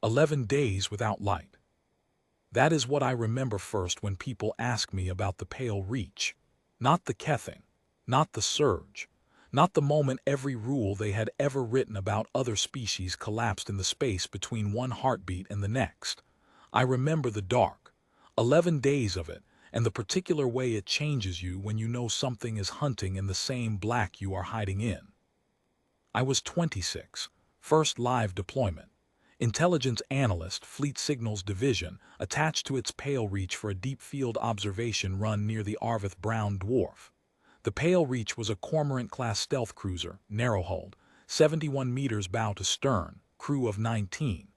11 days without light. That is what I remember first when people ask me about the pale reach. Not the kething, not the surge, not the moment every rule they had ever written about other species collapsed in the space between one heartbeat and the next. I remember the dark, 11 days of it, and the particular way it changes you when you know something is hunting in the same black you are hiding in. I was 26, first live deployment. Intelligence analyst, Fleet Signals Division, attached to its Pale Reach for a deep field observation run near the Arvith Brown Dwarf. The Pale Reach was a Cormorant-class stealth cruiser, narrow-hulled, 71 meters bow to stern, crew of 19.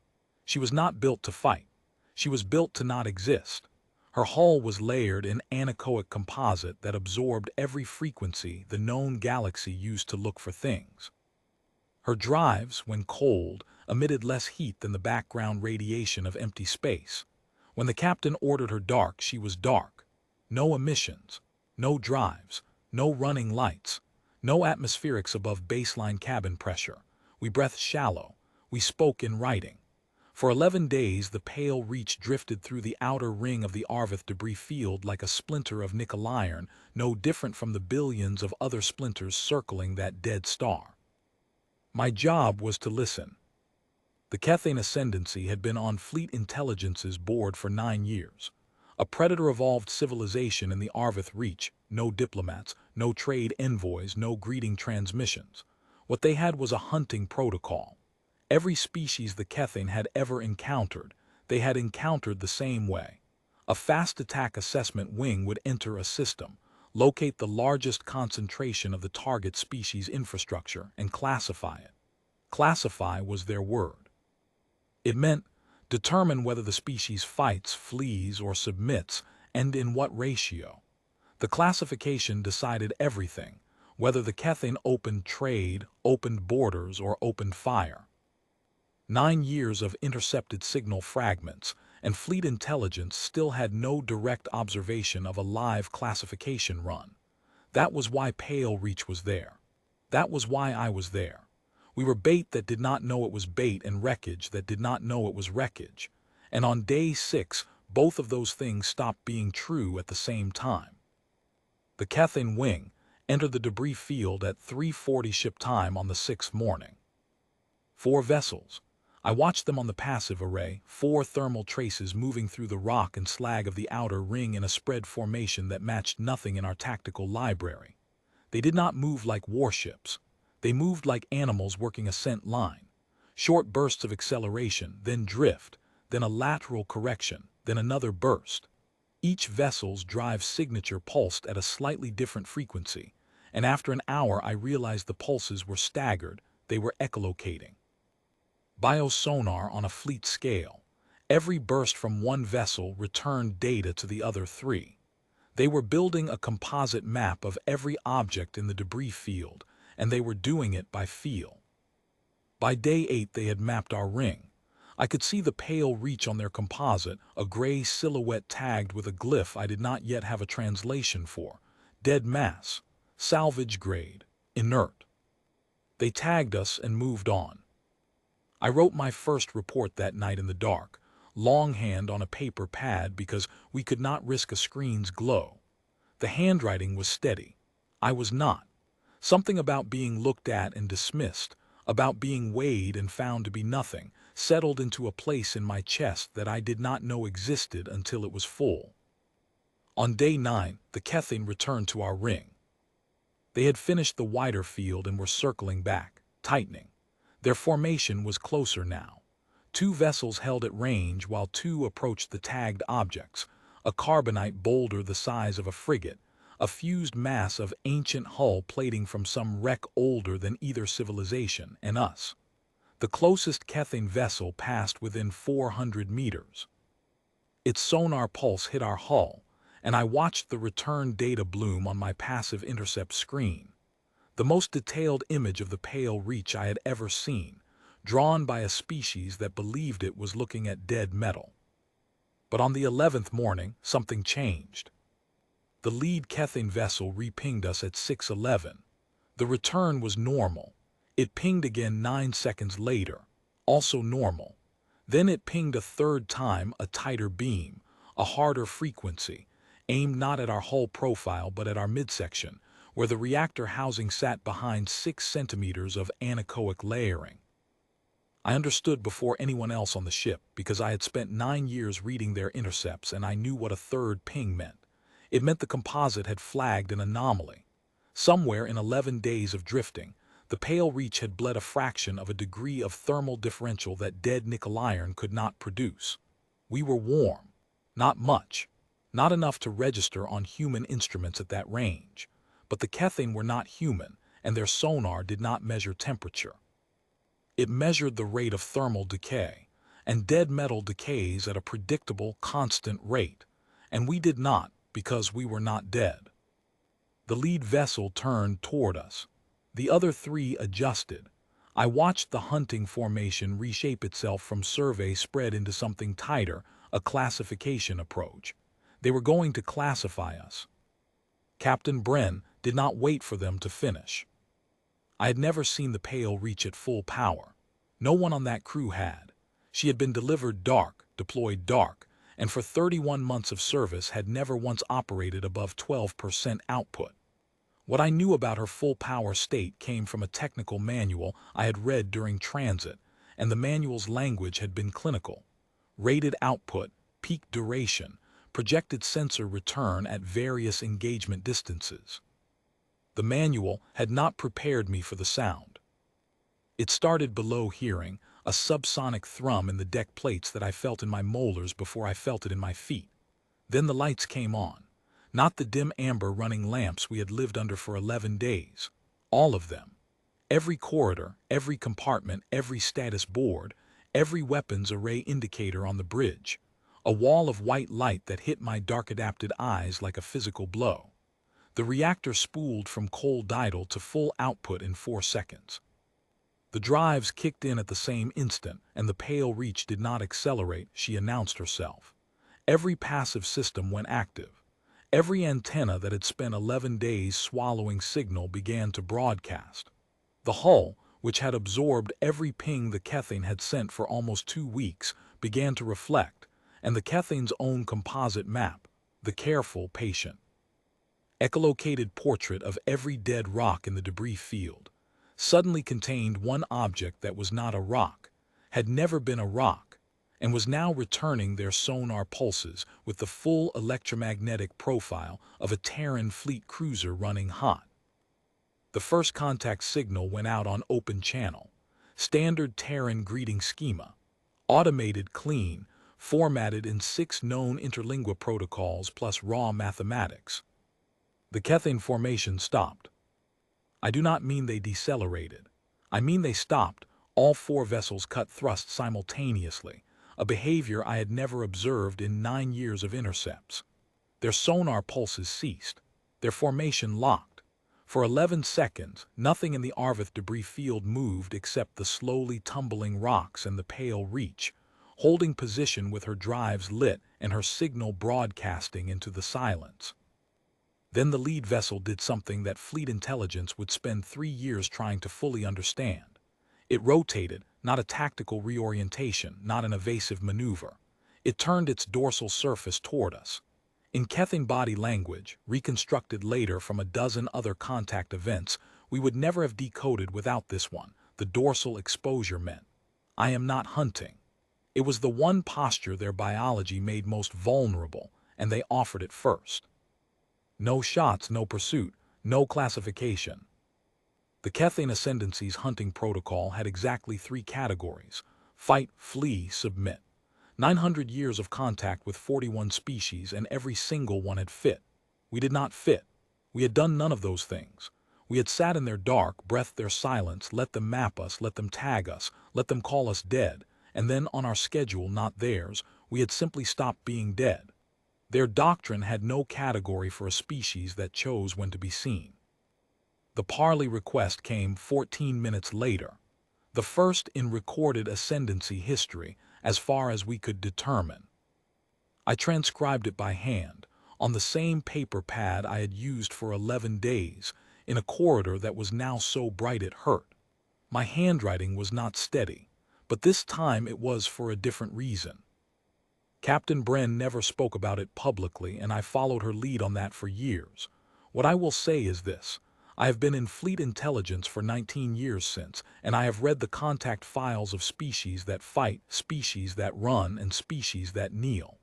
She was not built to fight. She was built to not exist. Her hull was layered in anechoic composite that absorbed every frequency the known galaxy used to look for things. Her drives, when cold, emitted less heat than the background radiation of empty space. When the captain ordered her dark, she was dark. No emissions, no drives, no running lights, no atmospherics above baseline cabin pressure. We breathed shallow. We spoke in writing. For 11 days, the Pale Reach drifted through the outer ring of the Arvith debris field like a splinter of nickel iron, no different from the billions of other splinters circling that dead star. My job was to listen. The Kethane Ascendancy had been on Fleet Intelligence's board for 9 years. A predator-evolved civilization in the Arvith Reach, no diplomats, no trade envoys, no greeting transmissions. What they had was a hunting protocol. Every species the Kethane had ever encountered, they had encountered the same way. A fast attack assessment wing would enter a system, locate the largest concentration of the target species infrastructure, and classify it. Classify was their word. It meant determine whether the species fights, flees, or submits, and in what ratio. The classification decided everything, whether the Kethane opened trade, opened borders, or opened fire. 9 years of intercepted signal fragments, and Fleet Intelligence still had no direct observation of a live classification run. That was why Pale Reach was there. That was why I was there. We were bait that did not know it was bait and wreckage that did not know it was wreckage. And on day 6, both of those things stopped being true at the same time. The Kethane wing entered the debris field at 3:40 ship time on the 6th morning. 4 vessels. I watched them on the passive array, 4 thermal traces moving through the rock and slag of the outer ring in a spread formation that matched nothing in our tactical library. They did not move like warships. They moved like animals working a scent line. Short bursts of acceleration, then drift, then a lateral correction, then another burst. Each vessel's drive signature pulsed at a slightly different frequency, and after an hour I realized the pulses were staggered, they were echolocating. Biosonar on a fleet scale. Every burst from one vessel returned data to the other 3. They were building a composite map of every object in the debris field, and they were doing it by feel. By day 8 they had mapped our ring. I could see the Pale Reach on their composite, a gray silhouette tagged with a glyph I did not yet have a translation for. Dead mass, salvage grade, inert. They tagged us and moved on. I wrote my first report that night in the dark, longhand on a paper pad because we could not risk a screen's glow. The handwriting was steady. I was not. Something about being looked at and dismissed, about being weighed and found to be nothing, settled into a place in my chest that I did not know existed until it was full. On day 9, the Kethane returned to our ring. They had finished the wider field and were circling back, tightening. Their formation was closer now. 2 vessels held at range while 2 approached the tagged objects, a carbonite boulder the size of a frigate, a fused mass of ancient hull plating from some wreck older than either civilization, and us. The closest Kethane vessel passed within 400 meters. Its sonar pulse hit our hull, and I watched the return data bloom on my passive intercept screen. The most detailed image of the Pale Reach I had ever seen, drawn by a species that believed it was looking at dead metal. But on the 11th morning, something changed. The lead Kethane vessel re-pinged us at 6:11. The return was normal. It pinged again 9 seconds later, also normal. Then it pinged a third time, a tighter beam, a harder frequency, aimed not at our hull profile but at our midsection, where the reactor housing sat behind 6 centimeters of anechoic layering. I understood before anyone else on the ship because I had spent 9 years reading their intercepts, and I knew what a third ping meant. It meant the composite had flagged an anomaly. Somewhere in 11 days of drifting, the pale reach had bled a fraction of a degree of thermal differential that dead nickel iron could not produce. We were warm. Not much. Not enough to register on human instruments at that range. But the Kethane were not human, and their sonar did not measure temperature. It measured the rate of thermal decay, and dead metal decays at a predictable, constant rate, and we did not because we were not dead. The lead vessel turned toward us. The other 3 adjusted. I watched the hunting formation reshape itself from survey spread into something tighter, a classification approach. They were going to classify us. Captain Bren did not wait for them to finish. I had never seen the Pale reach at full power. No one on that crew had. She had been delivered dark, deployed dark, and for 31 months of service had never once operated above 12% output. What I knew about her full power state came from a technical manual I had read during transit, and the manual's language had been clinical. Rated output, peak duration, projected sensor return at various engagement distances. The manual had not prepared me for the sound. It started below hearing, a subsonic thrum in the deck plates that I felt in my molars before I felt it in my feet. Then the lights came on. Not the dim amber running lamps we had lived under for 11 days. All of them. Every corridor, every compartment, every status board, every weapons array indicator on the bridge. A wall of white light that hit my dark-adapted eyes like a physical blow. The reactor spooled from cold idle to full output in 4 seconds. The drives kicked in at the same instant, and the Pale reach did not accelerate, she announced herself. Every passive system went active. Every antenna that had spent 11 days swallowing signal began to broadcast. The hull, which had absorbed every ping the Kethane had sent for almost 2 weeks, began to reflect, and the Kethane's own composite map, the careful, patient, echolocated portrait of every dead rock in the debris field, suddenly contained one object that was not a rock, had never been a rock, and was now returning their sonar pulses with the full electromagnetic profile of a Terran fleet cruiser running hot. The first contact signal went out on open channel, standard Terran greeting schema, automated, clean, formatted in 6 known interlingua protocols plus raw mathematics. The Kethane formation stopped. I do not mean they decelerated. I mean they stopped. All 4 vessels cut thrust simultaneously, a behavior I had never observed in 9 years of intercepts. Their sonar pulses ceased. Their formation locked. For 11 seconds, nothing in the Arvith debris field moved except the slowly tumbling rocks and the Pale reach, holding position with her drives lit and her signal broadcasting into the silence. Then the lead vessel did something that fleet intelligence would spend 3 years trying to fully understand. It rotated, not a tactical reorientation, not an evasive maneuver. It turned its dorsal surface toward us. In Kethane body language, reconstructed later from a dozen other contact events, we would never have decoded without this one, the dorsal exposure meant, I am not hunting. It was the one posture their biology made most vulnerable, and they offered it first. No shots, no pursuit, no classification. The Kethane Ascendancy's hunting protocol had exactly 3 categories: fight, flee, submit. 900 years of contact with 41 species, and every single one had fit. We did not fit. We had done none of those things. We had sat in their dark, breathed their silence, let them map us, let them tag us, let them call us dead, and then on our schedule, not theirs, we had simply stopped being dead. Their doctrine had no category for a species that chose when to be seen. The parley request came 14 minutes later, the first in recorded ascendancy history as far as we could determine. I transcribed it by hand, on the same paper pad I had used for 11 days, in a corridor that was now so bright it hurt. My handwriting was not steady, But this time it was for a different reason. Captain Bren never spoke about it publicly, and I followed her lead on that for years. What I will say is this. I have been in fleet intelligence for 19 years since, and I have read the contact files of species that fight, species that run, and species that kneel.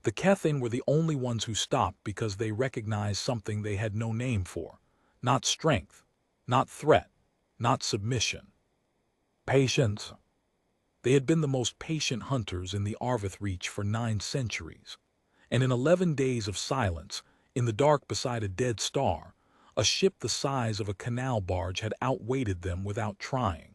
The Kethin were the only ones who stopped because they recognized something they had no name for. Not strength, not threat, not submission. Patience. They had been the most patient hunters in the Arvith Reach for 9 centuries. And in 11 days of silence, in the dark beside a dead star, a ship the size of a canal barge had outweighted them without trying.